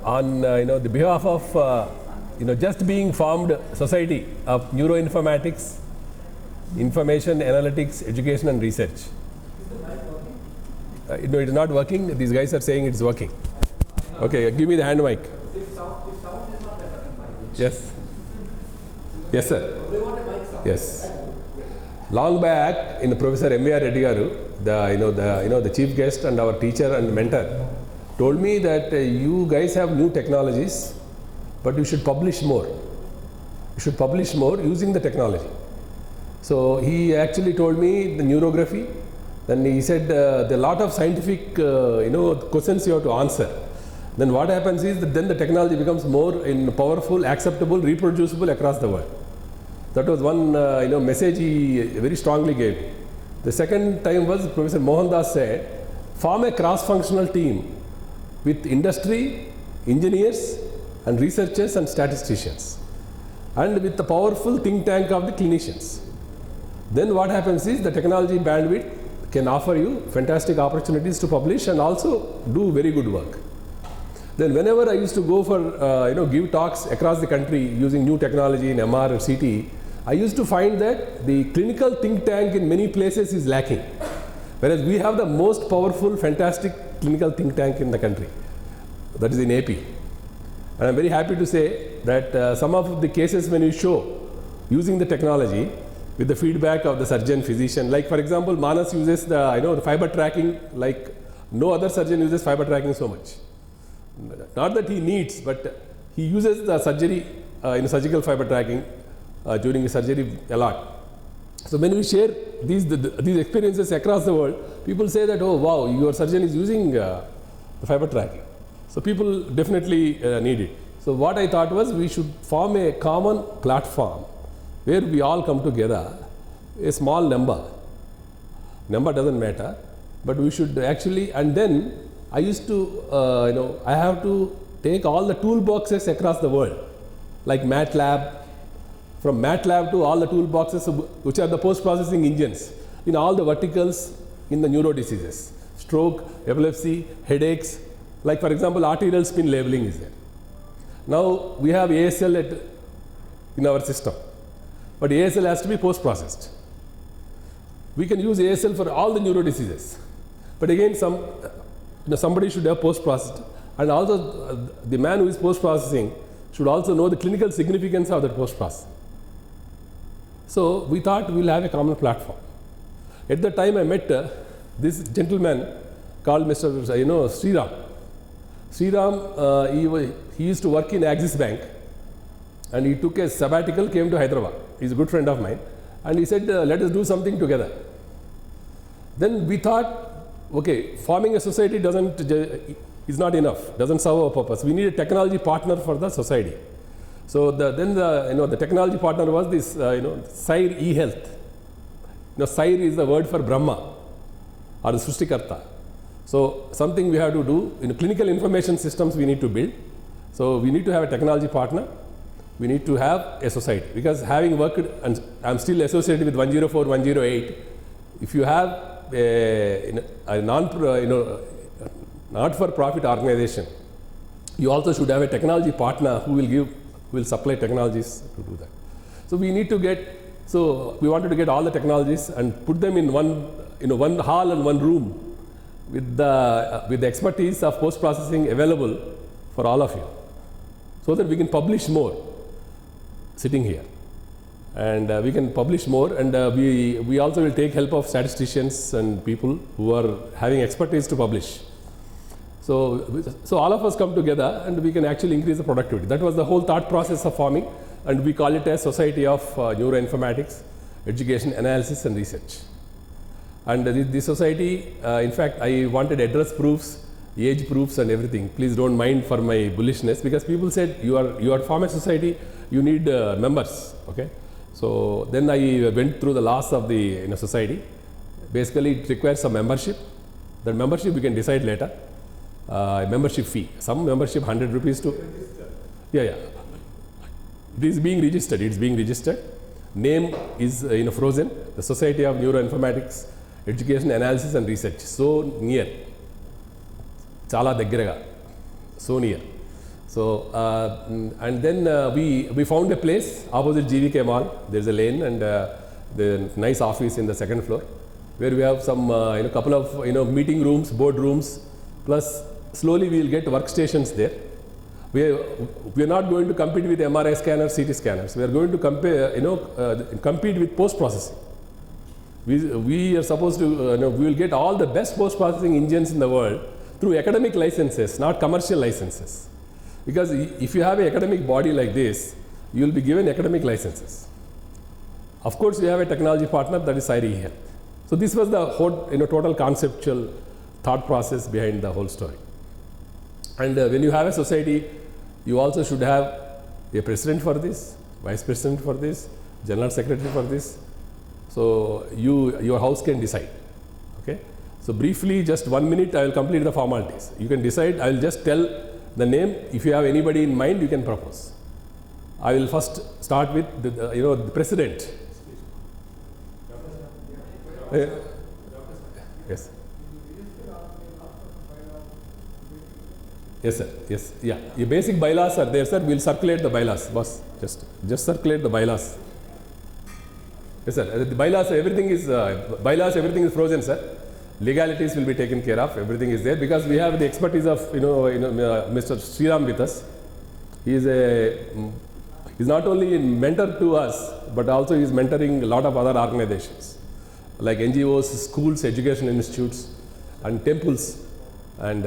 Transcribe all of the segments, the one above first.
On the behalf of just being formed society of neuroinformatics, information analytics, education and research. No, it is not working. These guys are saying it is working. Okay, give me the hand mic. Yes. Yes, sir. Yes. Long back, in Professor M.V.R. Reddy garu, the chief guest and our teacher and mentor, told me that you guys have new technologies, but you should publish more. You should publish more using the technology. So he actually told me the neurography. Then he said there are a lot of scientific questions you have to answer. Then what happens is that then the technology becomes more powerful, acceptable, reproducible across the world. That was one message he very strongly gave. The second time was Professor Mohandas said, form a cross-functional team with industry, engineers and researchers and statisticians, and with the powerful think tank of the clinicians. Then what happens is the technology bandwidth can offer you fantastic opportunities to publish and also do very good work. Then whenever I used to go for give talks across the country using new technology in MR or CT, I used to find that the clinical think tank in many places is lacking, whereas we have the most powerful, fantastic clinical think tank in the country, that is in AP. And I'm very happy to say that some of the cases when you show using the technology with the feedback of the surgeon, physician, like for example, Manas uses the fiber tracking like no other surgeon uses fiber tracking so much. Not that he needs, but he uses the surgery surgical fiber tracking during the surgery a lot. So when we share these experiences across the world, people say that, oh wow, your surgeon is using the fiber tracking. So people definitely need it. So what I thought was we should form a common platform where we all come together, a small number doesn't matter, but we should actually, and then I used to, I have to take all the toolboxes across the world, like MATLAB, from MATLAB to all the toolboxes which are the post-processing engines in all the verticals in the neuro diseases, stroke, epilepsy, headaches, like for example, arterial spin labeling is there. Now we have ASL in our system, but ASL has to be post-processed. We can use ASL for all the neuro diseases, but again somebody should have post-processed, and also the man who is post-processing should also know the clinical significance of that post-processing. So we thought we'll have a common platform. At the time I met this gentleman called Mr. Sriram. Sriram, he used to work in Axis Bank, and he took a sabbatical, came to Hyderabad. He's a good friend of mine, and he said, let us do something together. Then we thought, okay, forming a society is not enough, doesn't serve our purpose. We need a technology partner for the society. So then the technology partner was this Sire eHealth. Sire is the word for Brahma or the Srishtikarta. So something we have to do in clinical information systems we need to build. So we need to have a technology partner. We need to have a society, because having worked, and I'm still associated with 104, 108. If you have a not-for-profit organization, you also should have a technology partner who will supply technologies to do that. So we need to we wanted to get all the technologies and put them in one hall and one room with the expertise of post-processing available for all of you, so that we can publish more sitting here. And we can publish more, and we also will take help of statisticians and people who are having expertise to publish. So all of us come together and we can actually increase the productivity. That was the whole thought process of forming, and we call it a Society of Neuroinformatics, Education, Analysis and Research. And this society, in fact, I wanted address proofs, age proofs and everything. Please don't mind for my bullishness, because people said you are form a society, you need members. Okay. So then I went through the laws of the society. Basically, it requires some membership. That membership we can decide later. Membership fee. Some membership 100 rupees to. Yeah. It is being registered. It's being registered. Name is frozen. The Society of Neuroinformatics, Education, Analysis and Research. So near. Chala daggaraga. So near. So, and then we found a place opposite GVK Mall. There's a lane and the nice office in the second floor, where we have some couple of meeting rooms, board rooms, plus slowly we will get workstations there. We are not going to compete with MRI scanners, CT scanners. We are going to compete with post-processing. We are supposed to, we will get all the best post-processing engines in the world through academic licenses, not commercial licenses. Because if you have an academic body like this, you will be given academic licenses. Of course, we have a technology partner, that is Sairi Health. So this was the whole, total conceptual thought process behind the whole story. And when you have a society, you also should have a president for this, vice president for this, general secretary for this. So your house can decide. Okay. So briefly, just 1 minute, I will complete the formalities. You can decide. I will just tell the name. If you have anybody in mind, you can propose. I will first start with the president. Yes. Yes, sir. Yes. Yeah. Your basic bylaws are there, sir. We'll circulate the bylaws, boss. Just circulate the bylaws. Yes, sir. The bylaws, everything is frozen, sir. Legalities will be taken care of. Everything is there because we have the expertise of Mr. Sriram with us. He's not only a mentor to us, but also he's mentoring a lot of other organizations like NGOs, schools, education institutes, and temples. And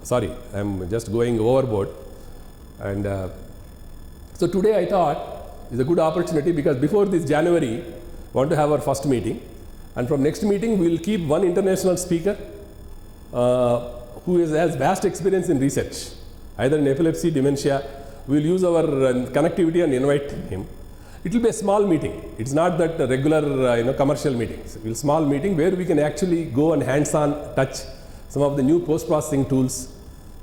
sorry, I'm just going overboard. And so today I thought is a good opportunity because before this January, we want to have our first meeting. And from next meeting, we will keep one international speaker who has vast experience in research, either in epilepsy, dementia. We will use our connectivity and invite him. It will be a small meeting. It's not that regular commercial meetings. It will be a small meeting where we can actually go and hands-on touch some of the new post-processing tools.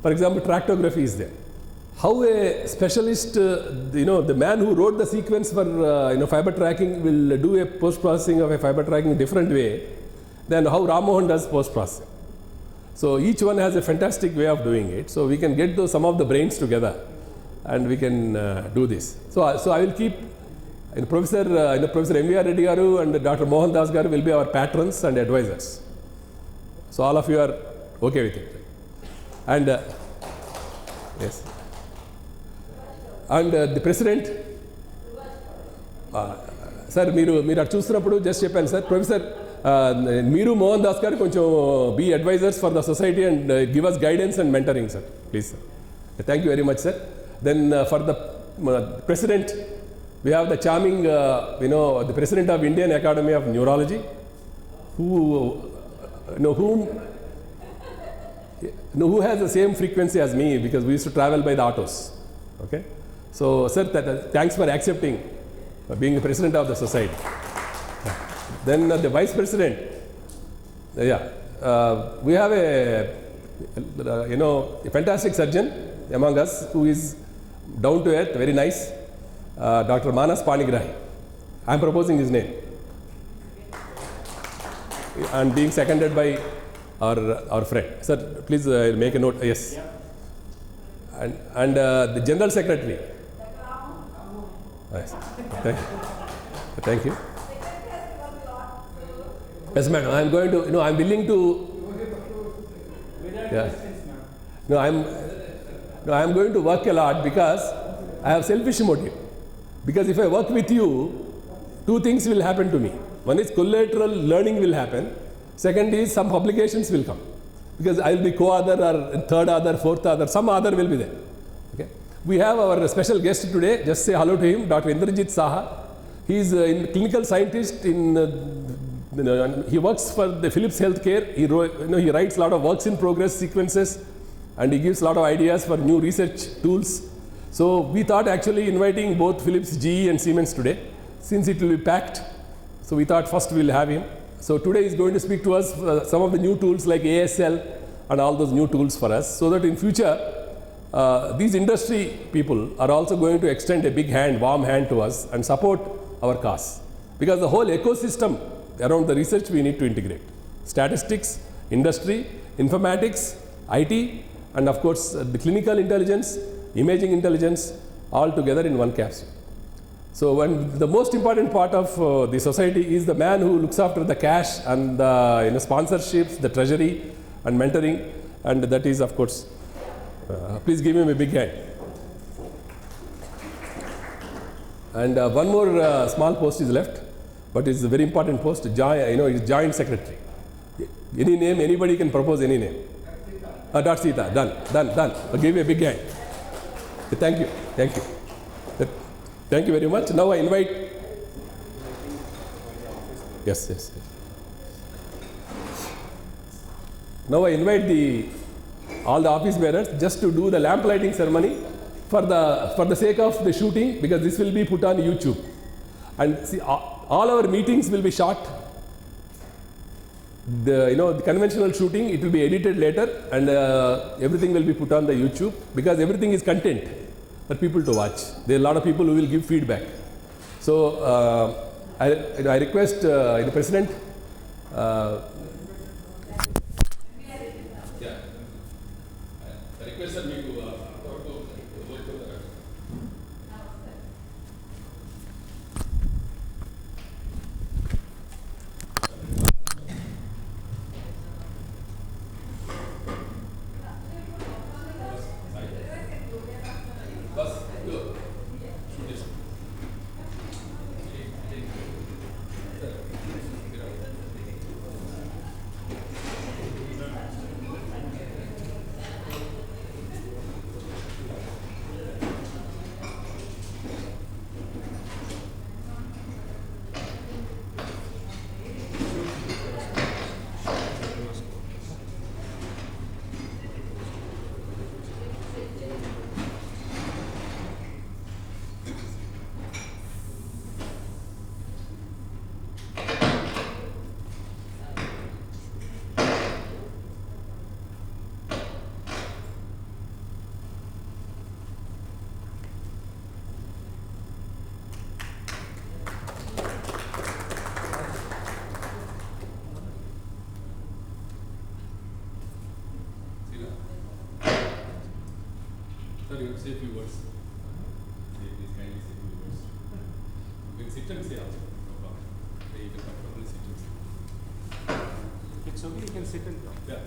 For example, tractography is there. How a specialist, the man who wrote the sequence for fiber tracking will do a post-processing of a fiber tracking different way than how Ram Mohan does post-processing. So each one has a fantastic way of doing it. So we can get some of the brains together and we can do this. So I will keep Professor MVR Reddy Garu and Dr. Mohan Das Garu will be our patrons and advisors. So all of you are okay with it. And yes. And the president, sir, మీరు అటు చూస్తున్నప్పుడు just చెప్పాను sir professor మీరు మోహన్ దాస్ గారు కొంచెం be advisers for the society and give us guidance and mentoring sir please sir thank you very much sir then for the president we have the charming the president of Indian Academy of Neurology who has the same frequency as me because we used to travel by the autos. Okay. So, sir, thanks for accepting being the president of the society. Then the vice president, we have a fantastic surgeon among us who is down to earth, very nice, Dr. Manas Panigrahi. I am proposing his name and being seconded by our friend. Sir, please make a note. Yes. And the general secretary. Yes. Thank you. Yes, madam. I am going to. I am willing to. Yeah. I am going to work a lot because I have selfish motive. Because if I work with you, two things will happen to me. One is collateral learning will happen. Second is some publications will come. Because I will be co-author or third author, fourth author, some author will be there. Okay. We have our special guest today. Just say hello to him, Dr. Indrajit Saha. He is a clinical scientist he works for the Philips Healthcare. He writes a lot of works in progress sequences and he gives a lot of ideas for new research tools. So we thought actually inviting both Philips, GE and Siemens today, since it will be packed. So we thought first we will have him. So today he is going to speak to us some of the new tools like ASL and all those new tools for us, so that in future these industry people are also going to extend a big hand, warm hand to us and support our cause. Because the whole ecosystem around the research we need to integrate. Statistics, industry, informatics, IT and of course the clinical intelligence, imaging intelligence, all together in one capsule. So when the most important part of the society is the man who looks after the cash and the sponsorships, the treasury and mentoring, and that is of course, please give him a big hand. And one more small post is left, but it's a very important post. It's joint secretary. Any name, anybody can propose any name. Dot Sita, done. I'll give you a big hand. Thank you. Thank you very much. Now I invite. Yes. Now I invite all the office bearers just to do the lamp lighting ceremony for the sake of the shooting, because this will be put on YouTube. And see, all our meetings will be shot. The conventional shooting, it will be edited later, and everything will be put on the YouTube, because everything is content for people to watch. There are a lot of people who will give feedback. So I request the President. I request me to Sir, you say a few words. Please kindly say a few words. You can sit and say also. No problem. You can comfortably sit and say. It's okay, you can sit and talk. Yeah.